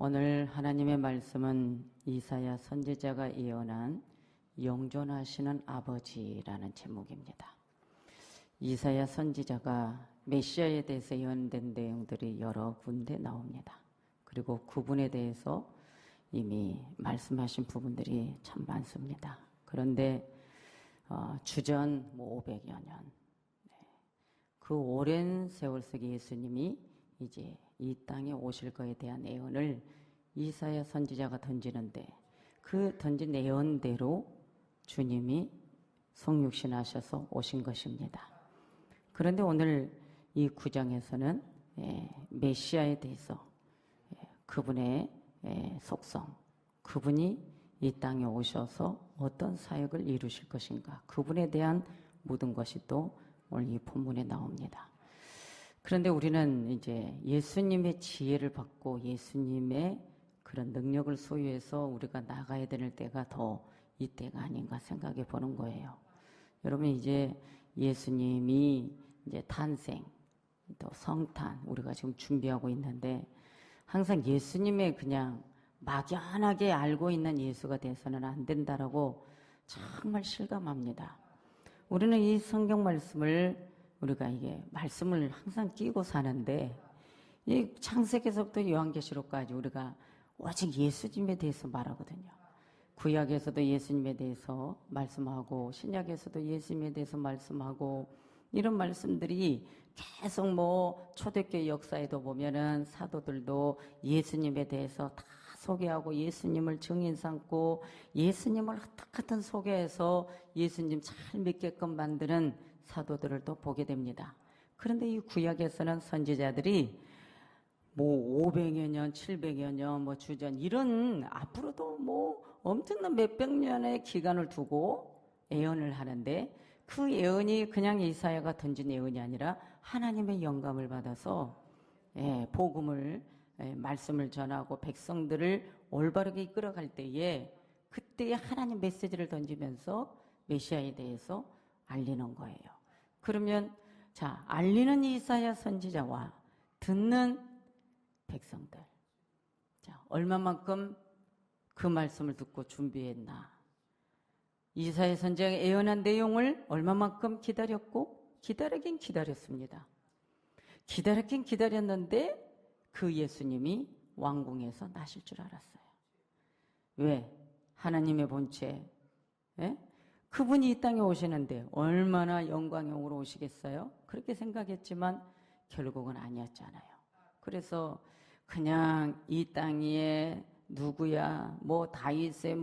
오늘 하나님의 말씀은 이사야 선지자가 예언한 영존하시는 아버지라는 제목입니다. 이사야 선지자가 메시아에 대해서 예언된 내용들이 여러 군데 나옵니다. 그리고 그분에 대해서 이미 말씀하신 부분들이 참 많습니다. 그런데 주전 500여 년, 그 오랜 세월 속에 예수님이 이제 이 땅에 오실 것에 대한 예언을 이사야 선지자가 던지는데, 그 던진 예언대로 주님이 성육신하셔서 오신 것입니다. 그런데 오늘 이 9장에서는 메시아에 대해서, 그분의 속성, 그분이 이 땅에 오셔서 어떤 사역을 이루실 것인가, 그분에 대한 모든 것이 또 오늘 이 본문에 나옵니다. 그런데 우리는 이제 예수님의 지혜를 받고 예수님의 그런 능력을 소유해서 우리가 나가야 될 때가 더 이때가 아닌가 생각해 보는 거예요. 여러분, 이제 예수님이 이제 탄생, 또 성탄, 우리가 지금 준비하고 있는데, 항상 예수님의 그냥 막연하게 알고 있는 예수가 돼서는 안 된다라고 정말 실감합니다. 우리는 이 성경 말씀을, 우리가 이게 말씀을 항상 끼고 사는데, 이 창세기에서부터 요한계시록까지 우리가 오직 예수님에 대해서 말하거든요. 구약에서도 예수님에 대해서 말씀하고, 신약에서도 예수님에 대해서 말씀하고, 이런 말씀들이 계속 초대교회 역사에도 보면은 사도들도 예수님에 대해서 다 소개하고 예수님을 증인 삼고 예수님을 어떻게든 소개해서 예수님 잘 믿게끔 만드는 사도들을 또 보게 됩니다. 그런데 이 구약에서는 선지자들이 500여 년, 700여 년, 주전, 이런 앞으로도 엄청난 몇백 년의 기간을 두고 예언을 하는데, 그 예언이 그냥 이사야가 던진 예언이 아니라 하나님의 영감을 받아서 복음을, 말씀을 전하고 백성들을 올바르게 이끌어갈 때에, 그때에 하나님 메시지를 던지면서 메시아에 대해서 알리는 거예요. 그러면 자, 알리는 이사야 선지자와 듣는 백성들, 자, 얼마만큼 그 말씀을 듣고 준비했나? 이사야 선지자가 예언한 내용을 얼마만큼 기다렸고, 기다리긴 기다렸습니다. 기다렸긴 기다렸는데 그 예수님이 왕궁에서 나실 줄 알았어요. 왜? 하나님의 본체, 그분이 이 땅에 오시는데 얼마나 영광형으로 오시겠어요? 그렇게 생각했지만 결국은 아니었잖아요. 그래서 그냥 이 땅에 누구야, 다윗의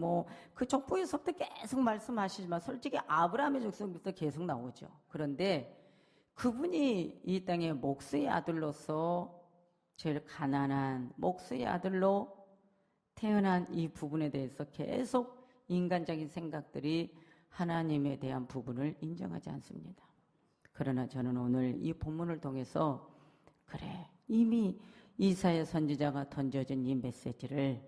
그 족보에서부터 계속 말씀하시지만 솔직히 아브라함의 족속부터 계속 나오죠. 그런데 그분이 이 땅의 목수의 아들로서 제일 가난한 목수의 아들로 태어난 이 부분에 대해서 계속 인간적인 생각들이 하나님에 대한 부분을 인정하지 않습니다. 그러나 저는 오늘 이 본문을 통해서, 그래, 이미 이사야 선지자가 던져준 이 메시지를,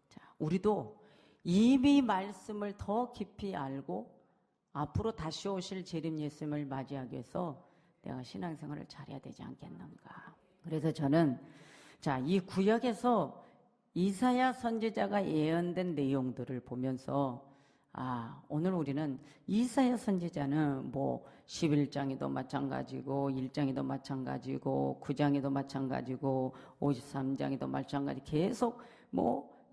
자, 우리도 이미 말씀을 더 깊이 알고 앞으로 다시 오실 재림 예수님을 맞이하기 위해서 내가 신앙생활을 잘해야 되지 않겠는가. 그래서 저는, 자, 이 구역에서 이사야 선지자가 예언된 내용들을 보면서, 오늘 우리는 이사야 선지자는 11장에도 마찬가지고 1장에도 마찬가지고 9장에도 마찬가지고 53장에도 마찬가지, 계속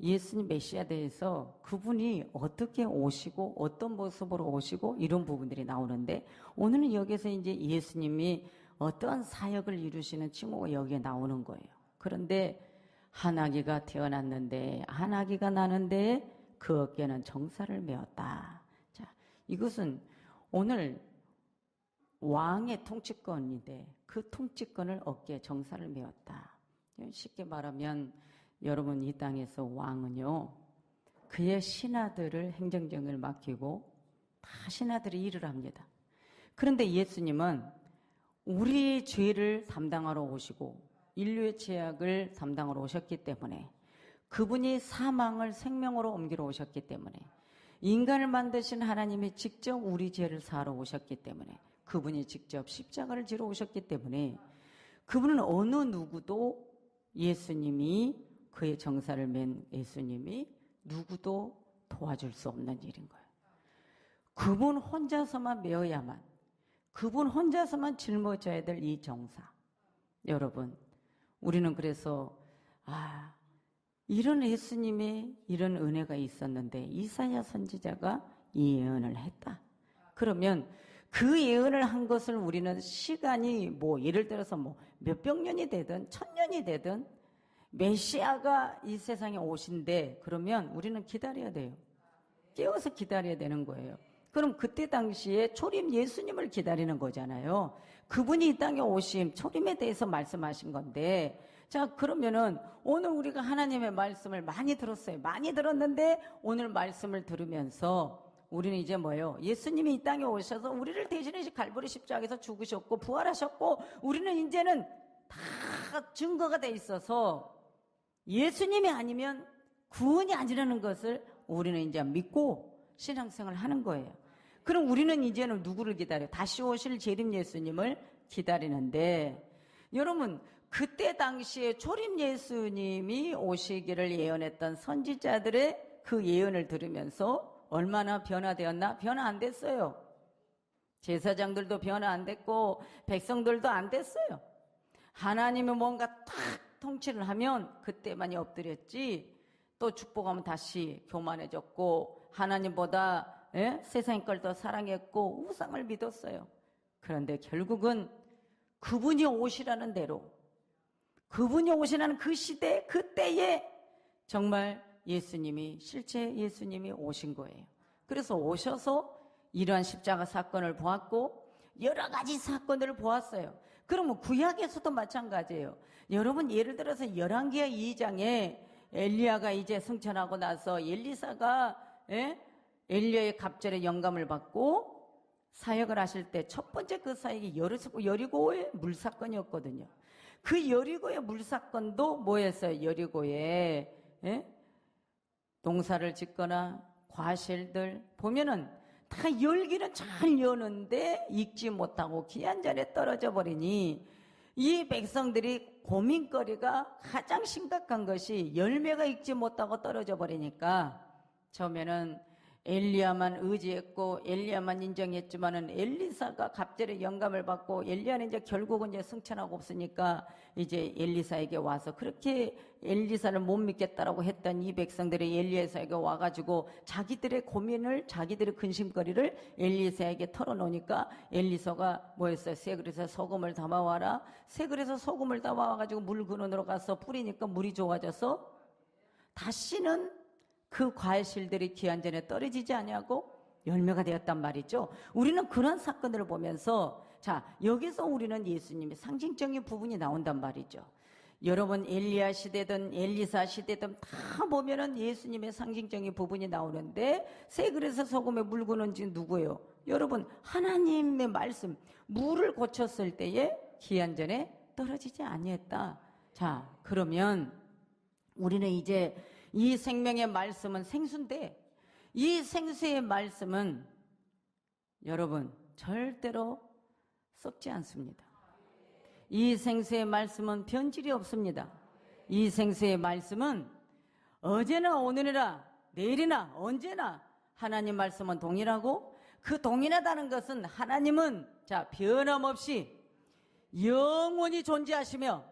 예수님 메시아에 대해서 그분이 어떻게 오시고 어떤 모습으로 오시고 이런 부분들이 나오는데, 오늘은 여기서 이제 예수님이 어떠한 사역을 이루시는 칭호가 여기에 나오는 거예요. 그런데 한 아기가 태어났는데, 한 아기가 나는데 그 어깨는 정사를 메었다. 자, 이것은 오늘 왕의 통치권인데 그 통치권을 어깨에 정사를 메었다. 쉽게 말하면 여러분, 이 땅에서 왕은요, 그의 신하들을 행정정을 맡기고 다 신하들이 일을 합니다. 그런데 예수님은 우리의 죄를 담당하러 오시고 인류의 죄악을 담당하러 오셨기 때문에, 그분이 사망을 생명으로 옮기러 오셨기 때문에, 인간을 만드신 하나님이 직접 우리 죄를 사러 오셨기 때문에, 그분이 직접 십자가를 지러 오셨기 때문에, 그분은 어느 누구도 예수님이 그의 정사를 맨 예수님이 누구도 도와줄 수 없는 일인 거예요. 그분 혼자서만 메어야만, 그분 혼자서만 짊어져야 될 이 정사. 여러분, 우리는 그래서 이런 예수님의 이런 은혜가 있었는데 이사야 선지자가 이 예언을 했다. 그러면 그 예언을 한 것을 우리는 시간이 예를 들어서 몇백 년이 되든 1000년이 되든 메시아가 이 세상에 오신대, 그러면 우리는 기다려야 돼요. 깨워서 기다려야 되는 거예요. 그럼 그때 당시에 초림 예수님을 기다리는 거잖아요. 그분이 이 땅에 오심, 초림에 대해서 말씀하신 건데, 자, 그러면은 오늘 우리가 하나님의 말씀을 많이 들었어요. 많이 들었는데 오늘 말씀을 들으면서 우리는 이제 예수님이 이 땅에 오셔서 우리를 대신해 갈보리 십자가에서 죽으셨고 부활하셨고, 우리는 이제는 다 증거가 돼 있어서 예수님이 아니면 구원이 아니라는 것을 우리는 이제 믿고 신앙생활을 하는 거예요. 그럼 우리는 이제는 누구를 기다려요? 다시 오실 재림 예수님을 기다리는데, 여러분, 그때 당시에 초림 예수님이 오시기를 예언했던 선지자들의 그 예언을 들으면서 얼마나 변화되었나? 변화 안 됐어요. 제사장들도 변화 안 됐고 백성들도 안 됐어요. 하나님이 뭔가 탁 통치를 하면 그때만이 엎드렸지, 또 축복하면 다시 교만해졌고 하나님보다 세상의 걸 더 사랑했고 우상을 믿었어요. 그런데 결국은 그분이 오시라는 대로, 그분이 오시라는 그 시대, 그때에 정말 예수님이, 실제 예수님이 오신 거예요. 그래서 오셔서 이러한 십자가 사건을 보았고 여러 가지 사건들을 보았어요. 그러면 구약에서도 마찬가지예요. 여러분, 예를 들어서 열왕기하 2장에 엘리야가 이제 승천하고 나서 엘리사가 엘리야의 갑절의 영감을 받고 사역을 하실 때 첫 번째 그 사역이 여리고의 물사건이었거든요. 그 여리고의 물사건도 뭐였어요? 여리고에 농사를 짓거나 과실들 보면은 다 열기는 잘 여는데 익지 못하고 귀한 자리에 떨어져 버리니 이 백성들이 고민거리가 가장 심각한 것이 열매가 익지 못하고 떨어져 버리니까 처음에는 엘리야만 의지했고 엘리야만 인정했지만은 엘리사가 갑절의 영감을 받고 엘리야는 이제 결국은 이제 승천하고 없으니까 이제 엘리사에게 와서, 그렇게 엘리사를 못 믿겠다라고 했던 이 백성들이 엘리사에게 와가지고 자기들의 고민을, 자기들의 근심거리를 엘리사에게 털어놓으니까 엘리사가 뭐했어요? 새 그릇에 소금을 담아와라. 새 그릇에 소금을 담아와가지고 물 근원으로 가서 뿌리니까 물이 좋아져서 다시는 그 과실들이 기한전에 떨어지지 아니하고 열매가 되었단 말이죠. 우리는 그런 사건들을 보면서, 자, 여기서 우리는 예수님의 상징적인 부분이 나온단 말이죠. 여러분, 엘리야 시대든 엘리사 시대든 다 보면은 예수님의 상징적인 부분이 나오는데, 새 그릇에 소금에 물 부는 지금 누구예요? 여러분, 하나님의 말씀, 물을 고쳤을 때에 기한전에 떨어지지 아니했다. 자, 그러면 우리는 이제 이 생명의 말씀은 생수인데, 이 생수의 말씀은 여러분 절대로 썩지 않습니다. 이 생수의 말씀은 변질이 없습니다. 이 생수의 말씀은 어제나 오늘이나 내일이나 언제나 하나님 말씀은 동일하고, 그 동일하다는 것은 하나님은 변함없이 영원히 존재하시며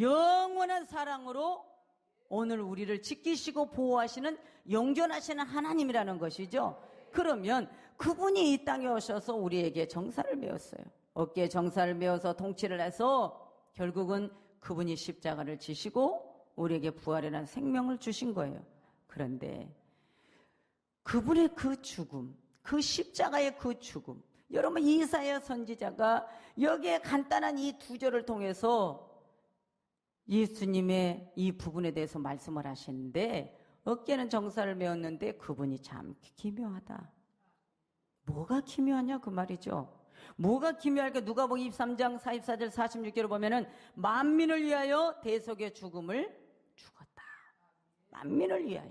영원한 사랑으로 오늘 우리를 지키시고 보호하시는 영존하시는 하나님이라는 것이죠. 그러면 그분이 이 땅에 오셔서 우리에게 정사를 메었어요. 어깨에 정사를 메어서 통치를 해서 결국은 그분이 십자가를 지시고 우리에게 부활이라는 생명을 주신 거예요. 그런데 그분의 그 죽음, 그 십자가의 그 죽음, 여러분, 이사야 선지자가 여기에 간단한 이 두 절을 통해서 예수님의 이 부분에 대해서 말씀을 하시는데, 어깨는 정사를 메었는데 그분이 참 기묘하다. 뭐가 기묘하냐 그 말이죠. 뭐가 기묘할까? 누가복음 23장 44절 46절을 보면은 만민을 위하여 대속의 죽음을 죽었다. 만민을 위하여.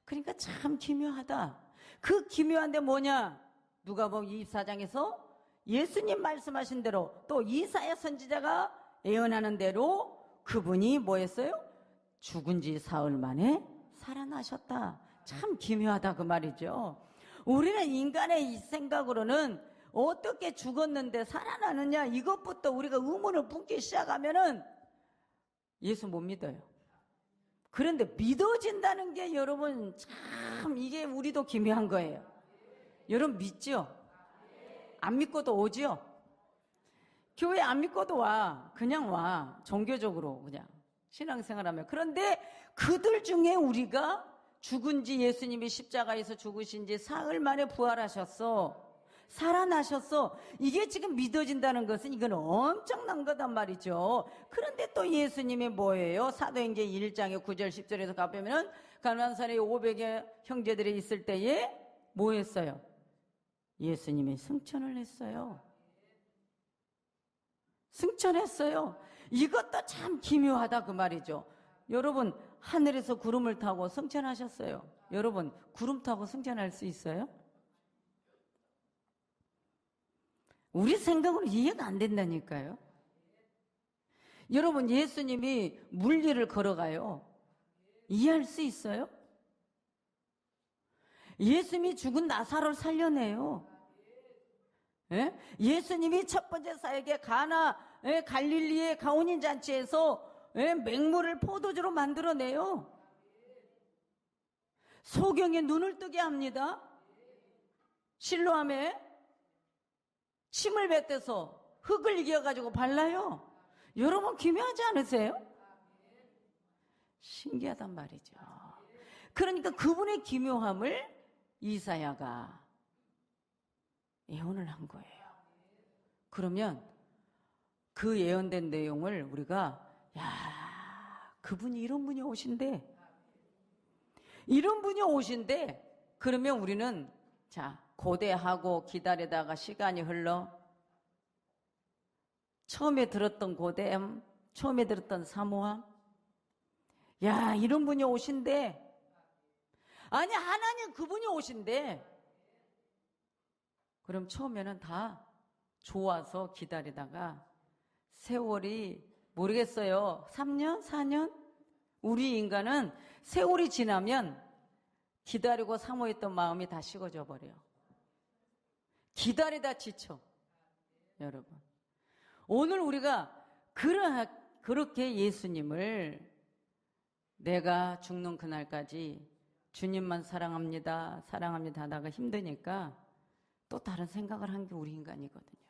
그러니까 참 기묘하다. 그 기묘한데 뭐냐? 누가복음 24장에서 예수님 말씀하신 대로 또 이사야 선지자가 예언하는 대로 그분이 뭐 했어요? 죽은 지 사흘 만에 살아나셨다. 참 기묘하다 그 말이죠. 우리는 인간의 이 생각으로는 어떻게 죽었는데 살아나느냐, 이것부터 우리가 의문을 품기 시작하면은 예수 못 믿어요. 그런데 믿어진다는 게 여러분 참 이게 우리도 기묘한 거예요. 여러분 믿죠? 안 믿고도 오죠? 교회 안 믿고도 와. 그냥 와. 종교적으로 그냥 신앙생활하면. 그런데 그들 중에 우리가 죽은 지, 예수님이 십자가에서 죽으신 지 사흘 만에 부활하셨어. 살아나셨어. 이게 지금 믿어진다는 것은 이건 엄청난 거단 말이죠. 그런데 또 예수님이 뭐예요? 사도행전 1장의 9절 10절에서 가보면 가나안 산에 500의 형제들이 있을 때에 뭐 했어요? 예수님이 승천을 했어요. 승천했어요. 이것도 참 기묘하다 그 말이죠. 여러분 하늘에서 구름을 타고 승천하셨어요. 여러분 구름 타고 승천할 수 있어요? 우리 생각으로 이해가 안 된다니까요. 여러분 예수님이 물리를 걸어가요. 이해할 수 있어요? 예수님이 죽은 나사로를 살려내요. 예? 예수님이 첫 번째 사역에 가나 갈릴리의 가온인 잔치에서 맹물을 포도주로 만들어내요. 소경의 눈을 뜨게 합니다. 실로암에 침을 뱉어서 흙을 이겨가지고 발라요. 여러분 기묘하지 않으세요? 신기하단 말이죠. 그러니까 그분의 기묘함을 이사야가 예언을 한 거예요. 그러면 그 예언된 내용을 우리가 그분이 이런 분이 오신대. 이런 분이 오신대. 그러면 우리는 고대하고 기다리다가 시간이 흘러 처음에 들었던 고대함, 처음에 들었던 사모함, 이런 분이 오신대. 아니 하나님 그분이 오신대. 그럼 처음에는 다 좋아서 기다리다가 세월이 모르겠어요. 3년? 4년? 우리 인간은 세월이 지나면 기다리고 사모했던 마음이 다 식어져 버려요. 기다리다 지쳐. 여러분 오늘 우리가 그렇게 예수님을 내가 죽는 그날까지 주님만 사랑합니다 하다가 힘드니까 또 다른 생각을 한 게 우리 인간이거든요.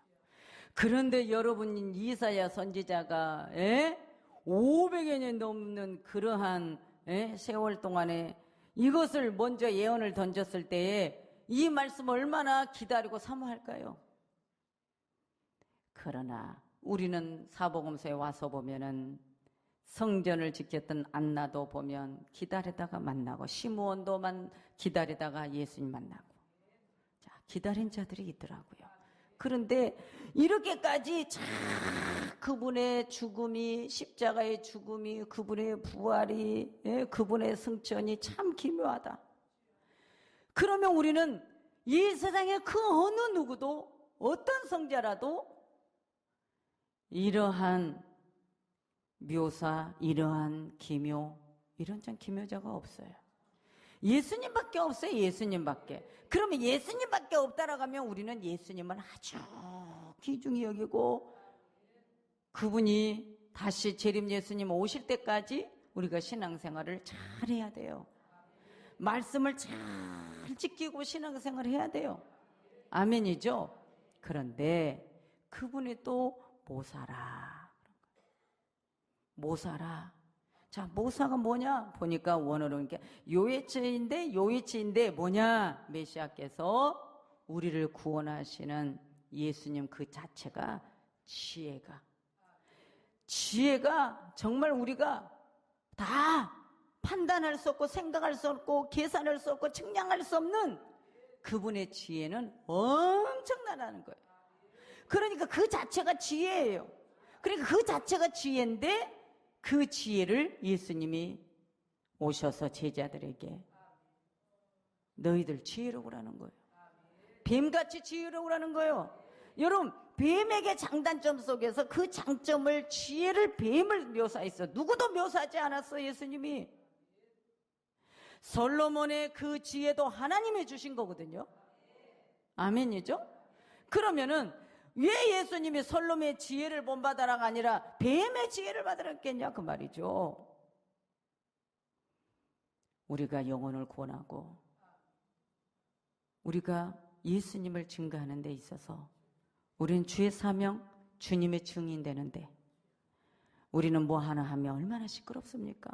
그런데 여러분 이사야 선지자가 500여 년 넘는 그러한 세월 동안에 이것을 먼저 예언을 던졌을 때에 이 말씀 얼마나 기다리고 사모할까요? 그러나 우리는 사복음서에 와서 보면은 성전을 지켰던 안나도 보면 기다리다가 만나고 시므온도 기다리다가 예수님 만나고 기다린 자들이 있더라고요. 그런데 이렇게까지 그분의 죽음이, 십자가의 죽음이, 그분의 부활이, 그분의 승천이 참 기묘하다. 그러면 우리는 이 세상에 그 어느 누구도 어떤 성자라도 이러한 묘사, 이러한 기묘, 이런 참 기묘자가 없어요. 예수님밖에 없어요. 예수님밖에. 그러면 예수님밖에 없다라고 하면 우리는 예수님을 아주 귀중히 여기고 그분이 다시 재림 예수님 오실 때까지 우리가 신앙생활을 잘 해야 돼요. 말씀을 잘 지키고 신앙생활을 해야 돼요. 아멘이죠? 그런데 그분이 또 모사라. 모사라. 자, 모사가 뭐냐? 보니까 원어로는 요에츠인데 뭐냐? 메시아께서 우리를 구원하시는 예수님 그 자체가 지혜가 정말 우리가 다 판단할 수 없고 생각할 수 없고 계산할 수 없고 측량할 수 없는 그분의 지혜는 엄청나다는 거예요. 그러니까 그 자체가 지혜예요. 그러니까 그 자체가 지혜인데 그 지혜를 예수님이 오셔서 제자들에게 너희들 지혜로우라는 거예요. 뱀같이 지혜로우라는 거예요. 여러분 뱀에게 장단점 속에서 그 장점을, 지혜를, 뱀을 묘사했어. 누구도 묘사하지 않았어, 예수님이. 솔로몬의 그 지혜도 하나님이 주신 거거든요. 아멘이죠? 그러면은 왜 예수님이 솔로몬의 지혜를 본받아라가 아니라 뱀의 지혜를 받으랬겠냐 그 말이죠. 우리가 영혼을 구원하고 우리가 예수님을 증거하는 데 있어서 우리는 주의 사명, 주님의 증인 되는데 우리는 뭐 하나 하면 얼마나 시끄럽습니까?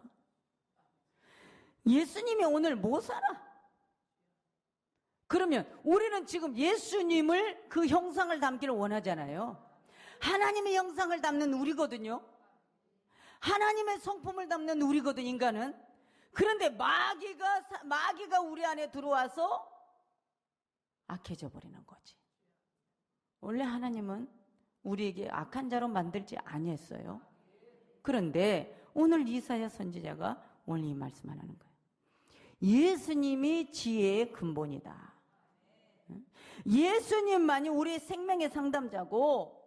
예수님이 오늘 뭐 살아? 그러면 우리는 지금 예수님을 그 형상을 담기를 원하잖아요. 하나님의 형상을 담는 우리거든요. 하나님의 성품을 담는 우리거든, 인간은. 그런데 마귀가 우리 안에 들어와서 악해져 버리는 거지. 원래 하나님은 우리에게 악한 자로 만들지 아니했어요. 그런데 오늘 이사야 선지자가 오늘 이 말씀 안 하는 거예요. 예수님이 지혜의 근본이다. 예수님만이 우리의 생명의 상담자고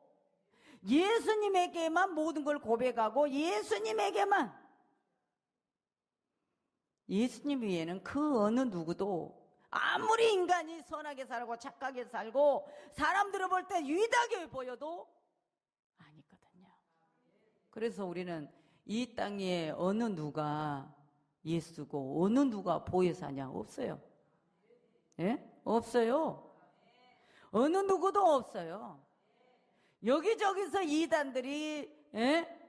예수님에게만 모든 걸 고백하고 예수님 위에는 그 어느 누구도 아무리 인간이 선하게 살고 착하게 살고 사람들을 볼 때 유일하게 보여도 아니거든요. 그래서 우리는 이 땅에 어느 누가 예수고 어느 누가 보혜사냐? 없어요. 예? 없어요. 어느 누구도 없어요. 여기저기서 이단들이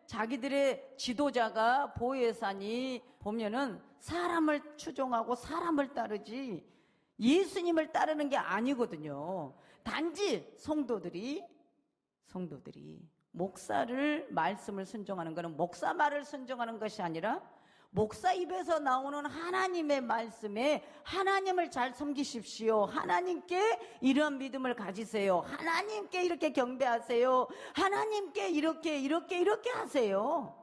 자기들의 지도자가 보혜사니 보면은 사람을 추종하고 사람을 따르지 예수님을 따르는 게 아니거든요. 단지 성도들이 말씀을 순종하는 것은 목사 말을 순종하는 것이 아니라 목사 입에서 나오는 하나님의 말씀에 하나님을 잘 섬기십시오. 하나님께 이런 믿음을 가지세요. 하나님께 이렇게 경배하세요. 하나님께 이렇게 하세요.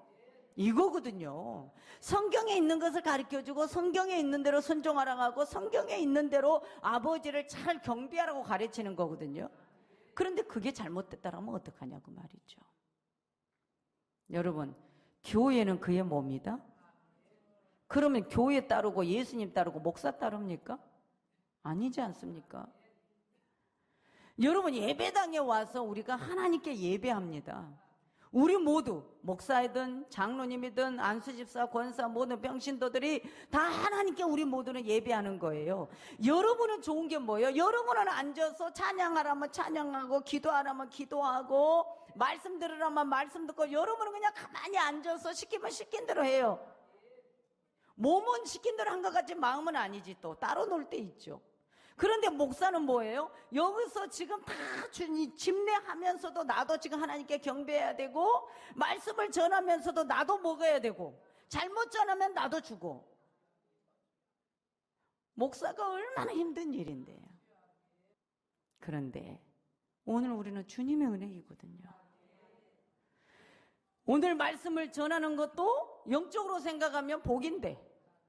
이거거든요. 성경에 있는 것을 가르쳐주고 성경에 있는 대로 순종하라고 하고 성경에 있는 대로 아버지를 잘 경배하라고 가르치는 거거든요. 그런데 그게 잘못됐다라면 어떡하냐고 말이죠. 여러분, 교회는 그의 몸이다? 그러면 교회 따르고 예수님 따르고 목사 따릅니까? 아니지 않습니까? 여러분, 예배당에 와서 우리가 하나님께 예배합니다. 우리 모두 목사이든 장로님이든 안수집사, 권사, 모든 병신도들이 다 하나님께 우리 모두는 예배하는 거예요. 여러분은 좋은 게 뭐예요? 여러분은 앉아서 찬양하라면 찬양하고 기도하라면 기도하고 말씀 들으라면 말씀 듣고 여러분은 그냥 가만히 앉아서 시키면 시킨 대로 해요. 몸은 시킨 대로 한 것 같지 마음은 아니지. 또 따로 놀 때 있죠. 그런데 목사는 뭐예요? 여기서 지금 다 집례하면서도 나도 지금 하나님께 경배해야 되고 말씀을 전하면서도 나도 먹어야 되고 잘못 전하면 나도 주고. 목사가 얼마나 힘든 일인데요. 그런데 오늘 우리는 주님의 은혜이거든요. 오늘 말씀을 전하는 것도 영적으로 생각하면 복인데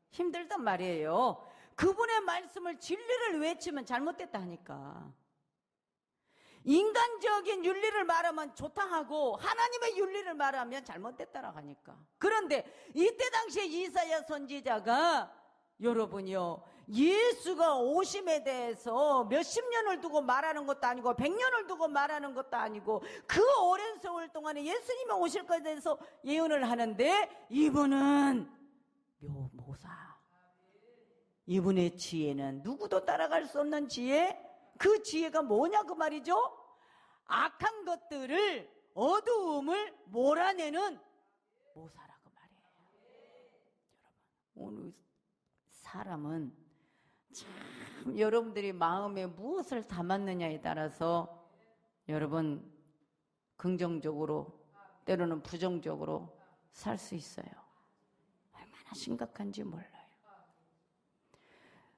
힘들단 말이에요. 그분의 말씀을 진리를 외치면 잘못됐다 하니까. 인간적인 윤리를 말하면 좋다 하고 하나님의 윤리를 말하면 잘못됐다라고 하니까. 그런데 이때 당시에 이사야 선지자가 여러분이요, 예수가 오심에 대해서 몇십 년을 두고 말하는 것도 아니고 100년을 두고 말하는 것도 아니고 그 오랜 세월 동안에 예수님이 오실 것에 대해서 예언을 하는데 이분은 묘모사. 이분의 지혜는 누구도 따라갈 수 없는 지혜. 그 지혜가 뭐냐 그 말이죠. 악한 것들을, 어두움을 몰아내는 모사라 그 말이에요. 여러분, 오늘 사람은 참 여러분들이 마음에 무엇을 담았느냐에 따라서 여러분 긍정적으로 때로는 부정적으로 살 수 있어요. 얼마나 심각한지 몰라요.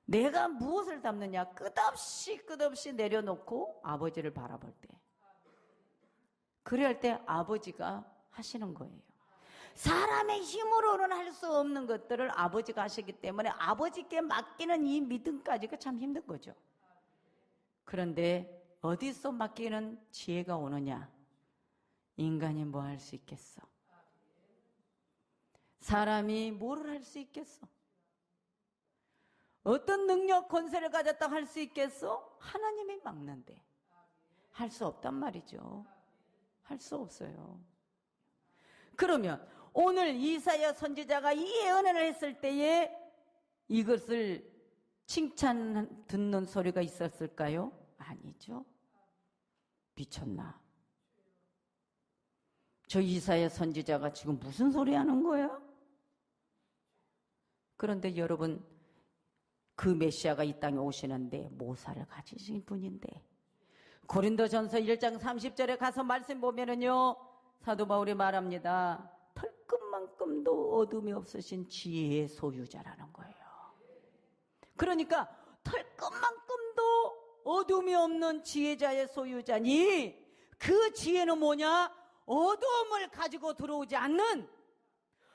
내가 무엇을 담느냐, 끝없이 내려놓고 아버지를 바라볼 때, 그럴 때 아버지가 하시는 거예요. 사람의 힘으로는 할 수 없는 것들을 아버지가 하시기 때문에 아버지께 맡기는 이 믿음까지가 참 힘든 거죠. 그런데 어디서 맡기는 지혜가 오느냐? 인간이 뭐 할 수 있겠어? 사람이 뭐를 할 수 있겠어? 어떤 능력, 권세를 가졌다 할 수 있겠어? 하나님이 막는데 할 수 없단 말이죠. 할 수 없어요. 그러면 오늘 이사야 선지자가 이 예언을 했을 때에 이것을 칭찬 듣는 소리가 있었을까요? 아니죠. 미쳤나? 저 이사야 선지자가 지금 무슨 소리 하는 거야? 그런데 여러분, 그 메시아가 이 땅에 오시는데 모사를 가지신 분인데, 고린도전서 1장 30절에 가서 말씀 보면은요, 사도 바울이 말합니다. 털끝만큼도 어둠이 없으신 지혜의 소유자라는 거예요. 그러니까 털끝만큼도 어둠이 없는 지혜자의 소유자니, 그 지혜는 뭐냐? 어둠을 가지고 들어오지 않는,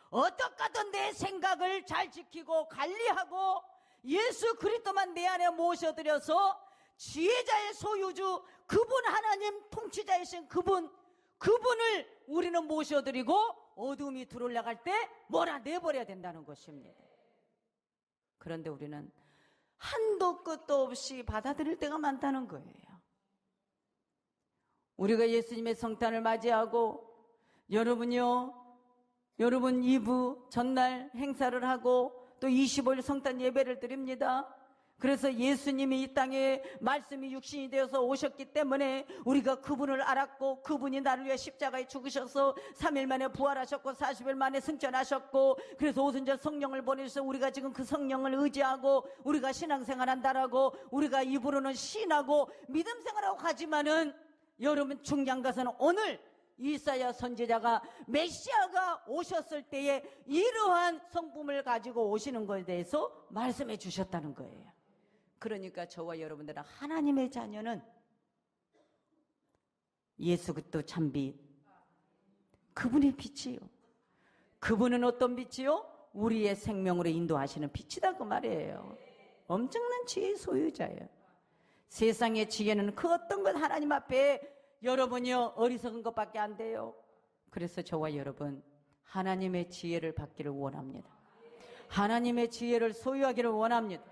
어떻게든 내 생각을 잘 지키고 관리하고 예수 그리스도만 내 안에 모셔들여서 지혜자의 소유주, 그분 하나님 통치자이신 그분을 우리는 모셔드리고 어둠이 들어올라 갈 때 몰아내버려야 된다는 것입니다. 그런데 우리는 한도 끝도 없이 받아들일 때가 많다는 거예요. 우리가 예수님의 성탄을 맞이하고, 여러분 2부 전날 행사를 하고 또 25일 성탄 예배를 드립니다. 그래서 예수님이 이 땅에 말씀이 육신이 되어서 오셨기 때문에 우리가 그분을 알았고, 그분이 나를 위해 십자가에 죽으셔서 3일 만에 부활하셨고 40일 만에 승천하셨고, 그래서 오순절 성령을 보내셔서 우리가 지금 그 성령을 의지하고 우리가 신앙생활 한다라고 우리가 입으로는 신하고 믿음 생활하고 가지만은, 여러분 중요한 것은 오늘 이사야 선지자가 메시아가 오셨을 때에 이러한 성품을 가지고 오시는 것에 대해서 말씀해 주셨다는 거예요. 그러니까 저와 여러분들은 하나님의 자녀는 예수 그리스도 참빛, 그분의 빛이요. 그분은 어떤 빛이요? 우리의 생명으로 인도하시는 빛이다 그 말이에요. 엄청난 지혜의 소유자예요. 세상의 지혜는 그 어떤 것 하나님 앞에 여러분이요 어리석은 것밖에 안 돼요. 그래서 저와 여러분 하나님의 지혜를 받기를 원합니다. 하나님의 지혜를 소유하기를 원합니다.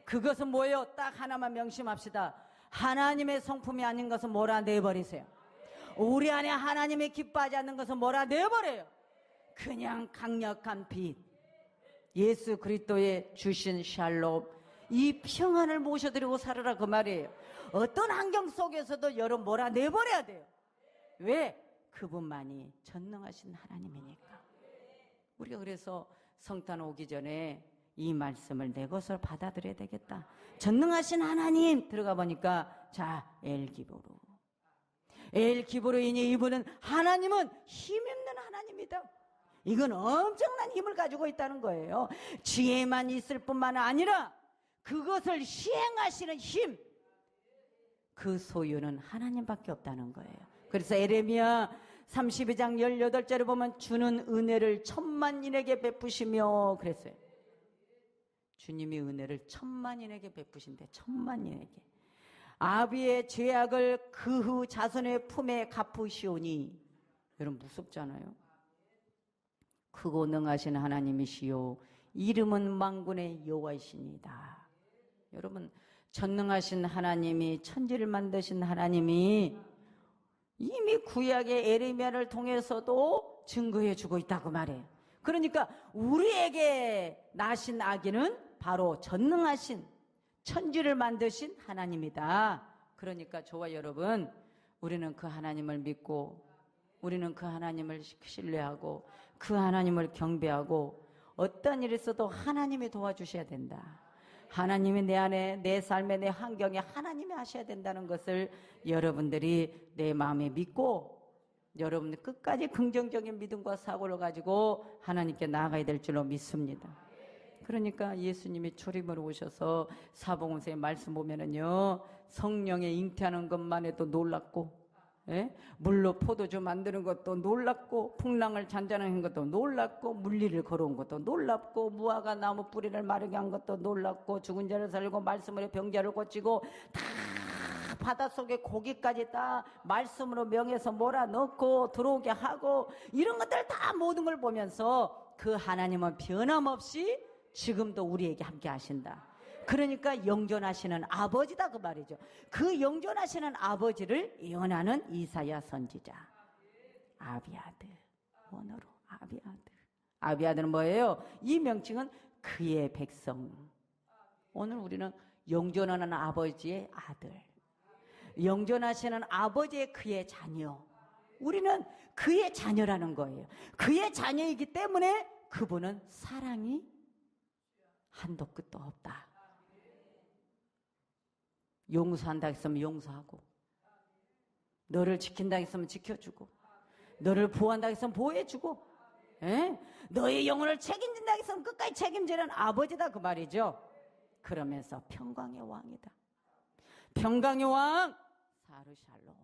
그것은 뭐예요? 딱 하나만 명심합시다. 하나님의 성품이 아닌 것은 몰아내버리세요. 우리 안에 하나님이 기뻐하지 않는 것은 몰아내버려요. 그냥 강력한 빛, 예수 그리스도의 주신 샬롬, 이 평안을 모셔드리고 살으라 그 말이에요. 어떤 환경 속에서도 여러분 몰아내버려야 돼요. 왜? 그분만이 전능하신 하나님이니까. 우리가 그래서 성탄 오기 전에 이 말씀을 내 것을 받아들여야 되겠다. 전능하신 하나님 들어가 보니까, 자, 엘기브로이니 이분은, 하나님은 힘있는 하나님이다. 이건 엄청난 힘을 가지고 있다는 거예요. 지혜만 있을 뿐만 아니라 그것을 시행하시는 힘, 그 소유는 하나님밖에 없다는 거예요. 그래서 에레미야 32장 18절에 보면 주는 은혜를 천만인에게 베푸시며 그랬어요. 주님이 은혜를 천만인에게 베푸신대. 천만인에게. 아비의 죄악을 그 후 자손의 품에 갚으시오니. 여러분 무섭잖아요. 크고 능하신 하나님이시요 이름은 만군의 여호와이시니다. 여러분 전능하신 하나님이, 천지를 만드신 하나님이 이미 구약의 에레미야를 통해서도 증거해 주고 있다고 말해요. 그러니까 우리에게 나신 아기는 바로 전능하신, 천지를 만드신 하나님이다. 그러니까 저와 여러분, 우리는 그 하나님을 믿고, 우리는 그 하나님을 신뢰하고, 그 하나님을 경배하고, 어떤 일이 있어도 하나님이 도와주셔야 된다. 하나님이 내 안에, 내 삶에, 내 환경에 하나님이 하셔야 된다는 것을 여러분들이 내 마음에 믿고, 여러분들 끝까지 긍정적인 믿음과 사고를 가지고 하나님께 나아가야 될 줄로 믿습니다. 그러니까 예수님이 초림으로 오셔서 사복음서의 말씀 보면은요, 성령에 잉태하는 것만 해도 놀랍고, 물로 포도주 만드는 것도 놀랍고, 풍랑을 잔잔하는 것도 놀랍고, 물리를 걸어온 것도 놀랍고, 무화과 나무 뿌리를 마르게 한 것도 놀랍고, 죽은 자를 살리고 말씀으로 병자를 고치고, 다 바닷속에 고기까지 다 말씀으로 명해서 몰아넣고 들어오게 하고 이런 것들 다 모든 걸 보면서 그 하나님은 변함없이 지금도 우리에게 함께 하신다. 그러니까 영존하시는 아버지다 그 말이죠. 그 영존하시는 아버지를 예언하는 이사야 선지자. 아비아들, 원어로 아비아들. 아비아들은 뭐예요? 이 명칭은 그의 백성. 오늘 우리는 영존하는 아버지의 아들, 영존하시는 아버지의 그의 자녀. 우리는 그의 자녀라는 거예요. 그의 자녀이기 때문에 그분은 사랑이 한도 끝도 없다. 용서한다 했으면 용서하고, 너를 지킨다 했으면 지켜주고, 너를 보호한다 했으면 보호해주고, 너의 영혼을 책임진다 했으면 끝까지 책임지는 아버지다 그 말이죠. 그러면서 평강의 왕이다. 평강의 왕 사르샬롬.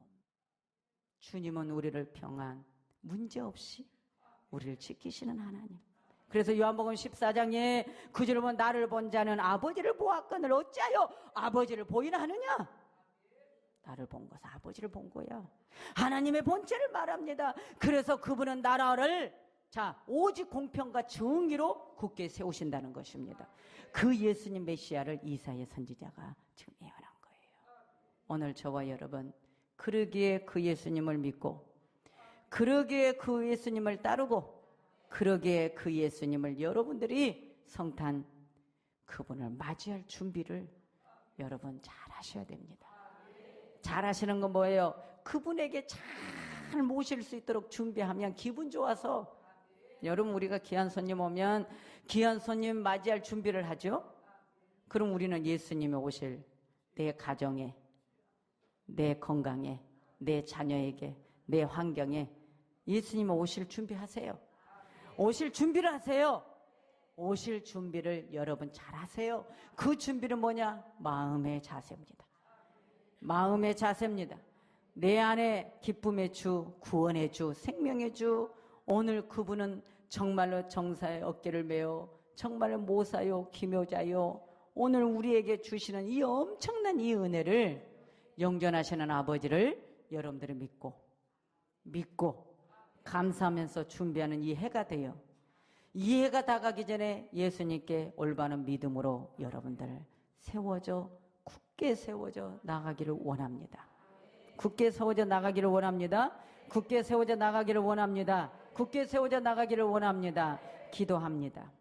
주님은 우리를 평안 문제없이 우리를 지키시는 하나님. 그래서 요한복음 14장에 그 줄을 보면 나를 본 자는 아버지를 보았거늘 어찌하여 아버지를 보이나 하느냐. 나를 본 것은 아버지를 본 거야. 하나님의 본체를 말합니다. 그래서 그분은 나라를 오직 공평과 정의로 굳게 세우신다는 것입니다. 그 예수님 메시아를 이사야 선지자가 지금 예언한 거예요. 오늘 저와 여러분 그러기에 그 예수님을 믿고, 그러기에 그 예수님을 따르고, 그러기에 그 예수님을 여러분들이 성탄 그분을 맞이할 준비를 여러분 잘 하셔야 됩니다. 잘 하시는 건 뭐예요? 그분에게 잘 모실 수 있도록 준비하면 기분 좋아서, 여러분 우리가 귀한 손님 오면 귀한 손님 맞이할 준비를 하죠. 그럼 우리는 예수님이 오실 내 가정에, 내 건강에, 내 자녀에게, 내 환경에 예수님이 오실 준비하세요. 오실 준비를 하세요. 오실 준비를 여러분 잘 하세요. 그 준비는 뭐냐? 마음의 자세입니다. 마음의 자세입니다. 내 안에 기쁨의 주, 구원의 주, 생명의 주, 오늘 그분은 정말로 정사의 어깨를 메어 정말로 모사요 기묘자요, 오늘 우리에게 주시는 이 엄청난 이 은혜를, 영존하시는 아버지를 여러분들이 믿고 감사하면서 준비하는 이 해가 돼요. 이 해가 다가기 전에 예수님께 올바른 믿음으로 여러분들 굳게 세워져 나가기를 원합니다. 굳게 세워져 나가기를 원합니다. 굳게 세워져 나가기를 원합니다. 굳게 세워져 나가기를 원합니다. 기도합니다.